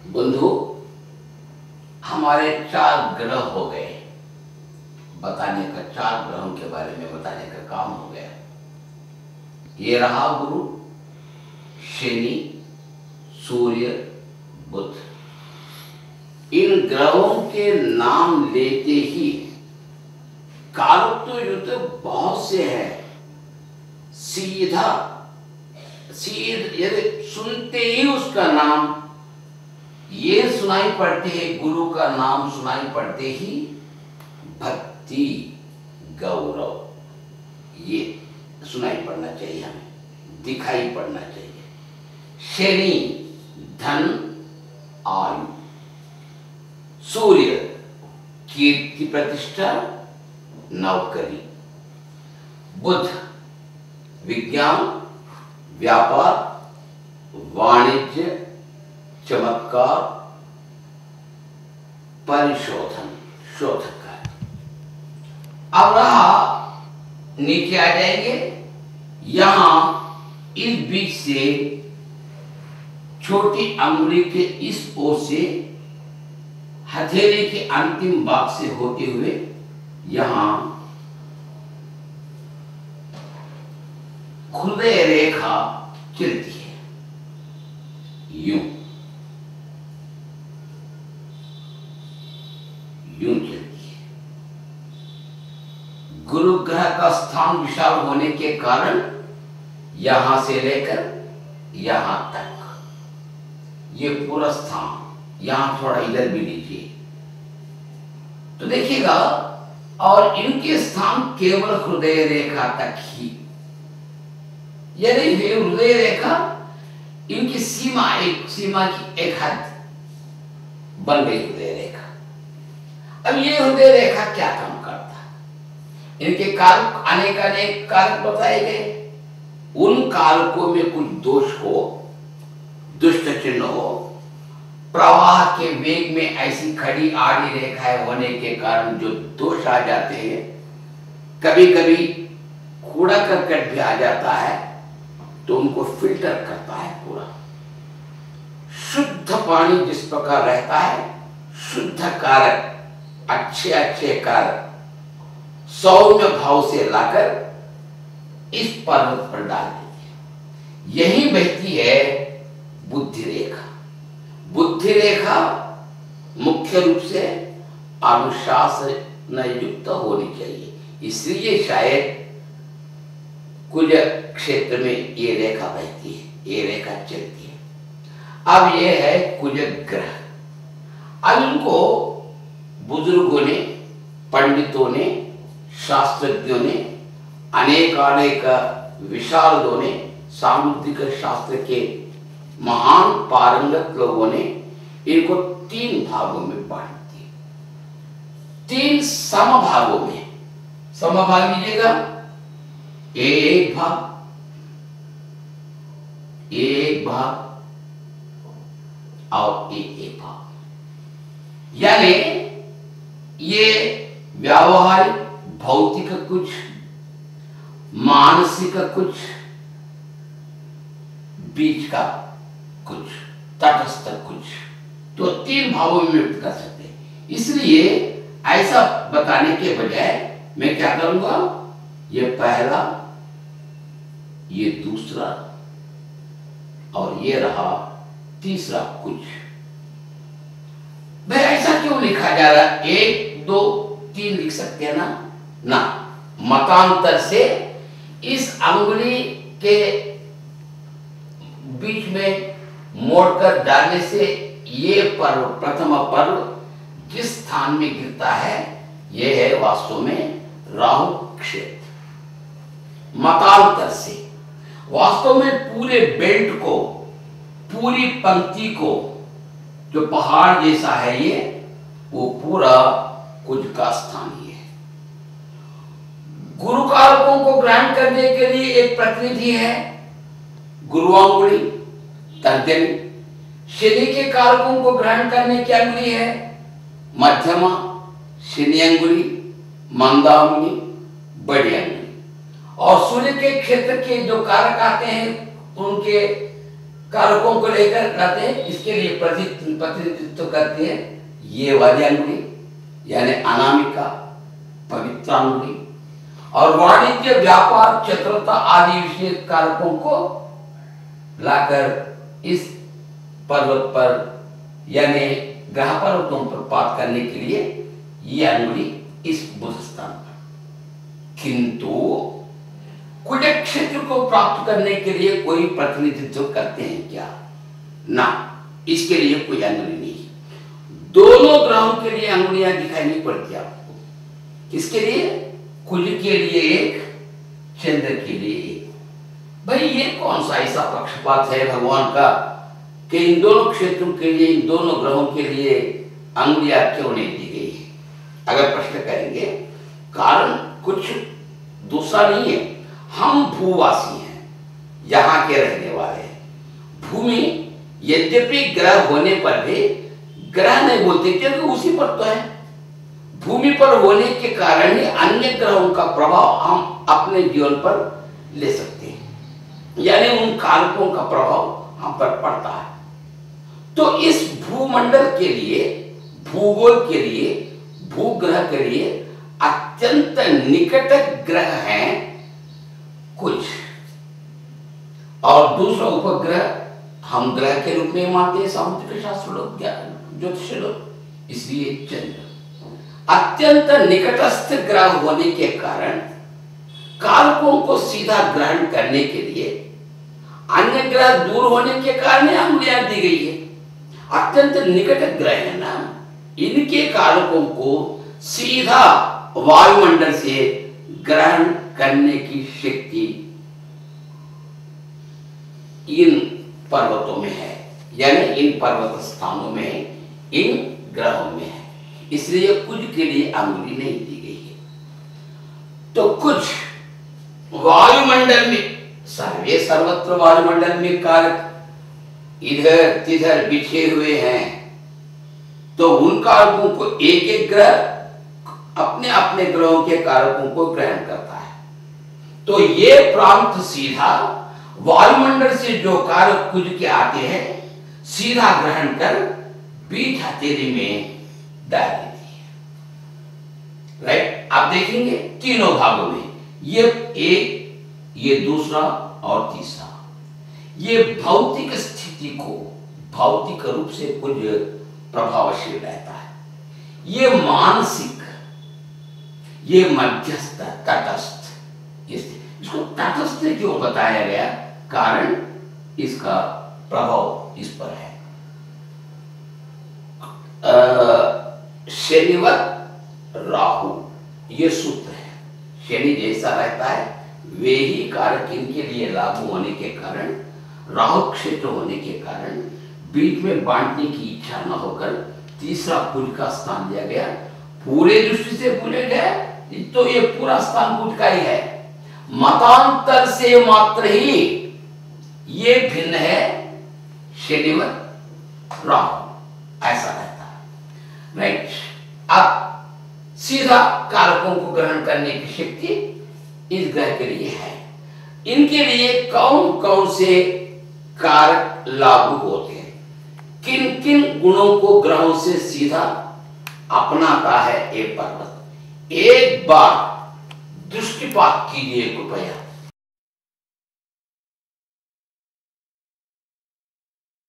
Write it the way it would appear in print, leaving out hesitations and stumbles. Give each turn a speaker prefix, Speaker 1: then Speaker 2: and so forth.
Speaker 1: बंधु, हमारे 4 ग्रह हो गए। बताने का 4 ग्रहों के बारे में बताने का काम हो गया। ये रहा गुरु, शनि, सूर्य, बुध। इन ग्रहों के नाम लेते ही कारक तो युद्ध बहुत से हैं। यदि सुनते ही उसका नाम ये सुनाई पड़ते हैं, गुरु का नाम सुनाई पड़ते ही भक्ति, गौरव ये सुनाई पड़ना चाहिए, हमें दिखाई पड़ना चाहिए। शनि धन आयु, सूर्य कीर्ति प्रतिष्ठा नौकरी, बुध विज्ञान व्यापार वाणिज्य चमत्कार परिशोधन शोधक। अब रहा, नीचे आ जाएंगे। यहां इस बीच से छोटी अंगुली के इस ओर से हथेली के अंतिम भाग से होते हुए यहां हृदय रेखा चलती है, यूं चलती है। गुरु ग्रह का स्थान विशाल होने के कारण यहां से लेकर यहां तक ये पूरा स्थान, यहां थोड़ा इधर भी लीजिए तो देखिएगा। और इनके स्थान केवल हृदय रेखा तक ही, यानी हृदय रेखा इनकी सीमा की एक हद बन गई हृदय रेखा। अब ये हृदय रेखा क्या काम करता है? इनके कारक अनेक कारक बताए गए। उन कारकों में कुछ दोष हो, दुष्ट चिन्ह हो, प्रवाह के वेग में ऐसी खड़ी आड़ी रेखाएं होने के कारण जो दोष आ जाते हैं, कभी कभी कूड़ा करकट भी आ जाता है तो उनको फिल्टर करता है पूरा। शुद्ध पानी जिस प्रकार रहता है, शुद्ध कारक, अच्छे कारक सौम्य भाव से लाकर इस पर्वत पर डाल देती है। यही बहती है बुद्धि रेखा। बुद्धि रेखा मुख्य रूप से अनुशासन युक्त होनी चाहिए, इसलिए शायद कुल क्षेत्र में ये रेखा बहती है, ये रेखा चलती है। अब ये है कुल ग्रह। अब इनको बुजुर्गों ने, पंडितों ने, शास्त्रज्ञों ने, अनेक विशारदों ने, सामुद्रिक शास्त्र के महान पारंगत लोगों ने इनको 3 भागों में बांट दिया। 3 समभागों में, समभाग लीजिएगा, एक भाग और एक भाग। यानी ये व्यावहारिक भौतिक कुछ, मानसिक कुछ, बीच का कुछ, तटस्थ कुछ, तो 3 भावों में व्यक्त कर सकते हैं। इसलिए ऐसा बताने के बजाय मैं क्या करूंगा, ये पहला, ये दूसरा और ये रहा तीसरा कुछ। भाई ऐसा क्यों लिखा जा रहा है? 1 2 3 लिख सकते हैं ना, मतांतर से इस अंगुली के बीच में मोड़कर डालने से ये पर्व, प्रथम पर्व जिस स्थान में गिरता है, यह है वास्तव में राहु क्षेत्र। मतांतर से वास्तव में पूरे बेल्ट को, पूरी पंक्ति को, जो पहाड़ जैसा है ये, वो पूरा कुछ का स्थान ही है। गुरु कारकों को ग्रहण करने के लिए एक प्रतिनिधि है गुरुआंगुली, तर्जनी। शनि के कारकों को ग्रहण करने की अंगुली है मध्यमा, शनि अंगुली, मंदा अंगुली, बड़ी अंगुली। और सूर्य के क्षेत्र के जो कारक आते हैं उनके कारकों को लेकर लाते हैं, इसके लिए प्रतिनिधित्व करते हैं ये वाली अंगुली, यानी अनामिका, पवित्र अंगुली, और वाणिज्य, व्यापार, चतुरता आदि विषय कारकों को लाकर इस पर्वत पर यानी ग्रह पर्वतों पर पात करने के लिए ये अंगुली इस बुध स्थान पर। किंतु कुल क्षेत्र को प्राप्त करने के लिए कोई प्रतिनिधित्व करते हैं क्या? ना, इसके लिए कोई अंगुली नहीं। दोनों ग्रहों के लिए अंगुलियां दिखाई नहीं पड़ती आपको। किसके लिए? कुल के लिए एक, चंद्र के लिए एक। भाई ये कौन सा ऐसा पक्षपात है भगवान का कि इन दोनों क्षेत्रों के लिए, इन दोनों ग्रहों के लिए अंगुलियां क्यों नहीं दी गई है? अगर प्रश्न करेंगे, कारण कुछ दूसरा नहीं है, हम भूवासी हैं, यहाँ के रहने वाले हैं। भूमि यद्यपि ग्रह होने पर भी ग्रह नहीं बोलते क्योंकि उसी पर तो है। भूमि पर होने के कारण ही अन्य ग्रहों का प्रभाव हम अपने जीवन पर ले सकते हैं, यानी उन कारकों का प्रभाव हम पर पड़ता है। तो इस भूमंडल के लिए, भूगोल के लिए, भूग्रह के लिए अत्यंत निकट ग्रह हैं कुछ, और दूसरा उपग्रह हम ग्रह के रूप में मानते हैं सामुद्रिक शास्त्र लोग, ज्योतिष लोग। इसलिए चंद्र अत्यंत निकटस्थ ग्रह होने के कारण कारकों को सीधा ग्रहण करने के लिए अन्य ग्रह दूर होने के कारण अंगुलियां दी गई है। अत्यंत निकट ग्रह है ना, इनके कारकों को सीधा वायुमंडल से ग्रहण करने की शक्ति इन पर्वतों में है, यानी इन पर्वत स्थानों में, इन ग्रहों में है। इसलिए कुछ के लिए अंगुली नहीं दी गई है। तो कुछ वायुमंडल में, सर्वे सर्वत्र वायुमंडल में कारक इधर तिधर बिछे हुए हैं, तो उन कारकों को एक एक ग्रह अपने अपने ग्रहों के कारकों को ग्रहण करता है। तो ये प्रांत सीधा वायुमंडल से जो कारक कुछ के आते हैं सीधा ग्रहण कर बीच हथेली में डाल देती है। राइट, आप देखेंगे तीनों भागों में, ये एक, ये दूसरा और तीसरा, ये भौतिक स्थिति को भौतिक रूप से कुछ प्रभावशील रहता है। ये मानसिक, ये मध्यस्थ, तटस्थ। इसको तटस्थ क्यों बताया गया? कारण इसका प्रभाव इस पर है। शनिवत राहु, ये सूत्र है। शनि जैसा रहता है वे ही कारक इनके लिए लागू होने के कारण, राहु क्षेत्र होने के कारण बीच में बांटने की इच्छा न होकर तीसरा कुल का स्थान दिया गया। पूरे दृष्टि से पूरे गए तो ये पूरा स्थान कुल का ही है, मतांतर से मात्र ही ये भिन्न है। शनिवत राहु ऐसा रहता है। राइट, अब सीधा कारकों को ग्रहण करने की शक्ति इस ग्रह के लिए है। इनके लिए कौन कौन से कारक लागू होते हैं, किन किन गुणों को ग्रहों से सीधा अपनाता है ये पर्वत? एक बार दृष्टिपात कीजिए कृपया।